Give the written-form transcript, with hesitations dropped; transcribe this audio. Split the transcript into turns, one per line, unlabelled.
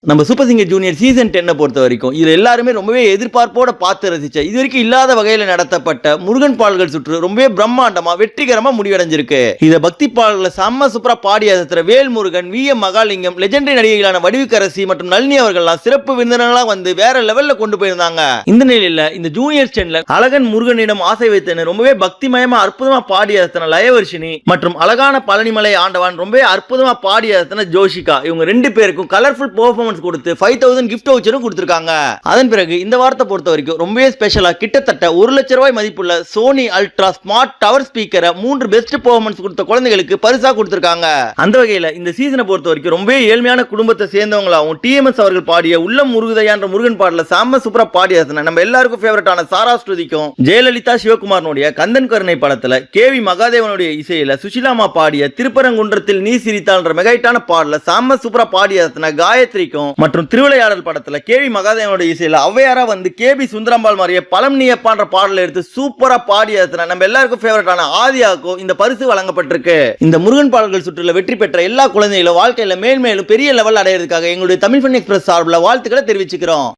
நம்ம super singer junior season 10 பொறுத்த வரைக்கும் இது எல்லாருமே ரொம்பவே எதிர்பார்ப்போட பார்த்து ரசிச்ச இது வரைக்கும் இல்லாத வகையில் நடத்தப்பட்ட முருகன் பாடல்கள் சுற்று ரொம்பவே பிரம்மாண்டமா வெற்றிகரமா முடிவடைஞ்சிருக்கு. இத பக்தி பாடல்களை செம்ம சூப்பரா பாடி அசத்துற வேல் முருகன், வி.எம். மகாலிங்கம், லெஜெண்டரி நடிகைகளான வடிவுக்கரசி மற்றும் நளினி அவர்கள்லாம் சிறப்பு விருந்தினர்களா வந்து வேற லெவல்ல கொண்டு போயிருந்தாங்க. இந்த நிலையில இந்த ஜூனியர் 10ல அழகன் முருகனிடம் ஆசை வைத்தேன்னு ரொம்பவே பக்திமயமா அற்புதமா பாடி அசத்தின லயவர்ஷினி மற்றும் அழகான பழனிமலை ஆண்டவன் ரொம்பவே அற்புதமா பாடி அசத்தின ஜோஷிகா, இவங்க ரெண்டு பேருக்கும் கலர்ஃபுல் பெர்ஃபார்மன்ஸ் கொடுத்து 5000 gift voucher கொடுத்திருக்காங்க. அதன் பிறகு இந்த வாரத்தை பொறுத்த வரைக்கும் ரொம்பவே ஸ்பெஷலா கிட்டத்தட்ட 1 லட்சம் ரூபாய் மதிப்புள்ள சோனி அல்ட்ரா ஸ்மார்ட் டவர் ஸ்பீக்கரை 3 பெஸ்ட் பெர்ஃபார்மன்ஸ் கொடுத்த குழந்தைகளுக்கு பரிசா கொடுத்திருக்காங்க. அந்த வகையில இந்த சீசனை பொறுத்த வரைக்கும் ரொம்பவே ஏழ்மையான குடும்பத்தை சேர்ந்தவங்களாவும் டிஎம்எஸ் அவர்கள் பாடிய உள்ளம் முருகுதையான்ற முருகன் பாடல சாம சூப்பரா பாடி நம்ம எல்லாருக்கும் ஃபேவரட்டான சாரா ஸ்ருதிக்கும் ஜெயலலிதா சிவகுமாரனுடைய கந்தன் கருணை படத்துல கேவி மகாதேவனுடைய இசையில சுஷிலாமா பாடிய திருப்பரங்குன்றத்தில் நீ சிரித்தான்ற மெகாயிட்டான பாடல சாம சூப்பரா பாடி காயத்ரிக்கும் மற்றும் திருவிளையாடல் படத்துல கேவி மகாதேவனுடைய இசையில ஔவையாரா வந்து கேபி சுந்தரம்பாள் மாதிரியே பலம் நீயப்பான்ற பாடலை எடுத்து சூப்பரா பாடி நம்ம எல்லாருக்கும் ஃபேவரட்டான ஆதியாக்கும் இந்த பரிசு வழங்கப்பட்டிருக்கு. இந்த முருகன் பாடல்கள் சுற்றுல வெற்றி பெற்ற எல்லா குழந்தைகளும் வாழ்க்கையில மேல்மேலும் பெரிய லெவல் அடையிறதுக்காக எங்களுடைய தமிழ் ஃபன் எக்ஸ்பிரஸ் சார்பில் வாழ்த்துக்களை தெரிவிச்சுக்கிறோம்.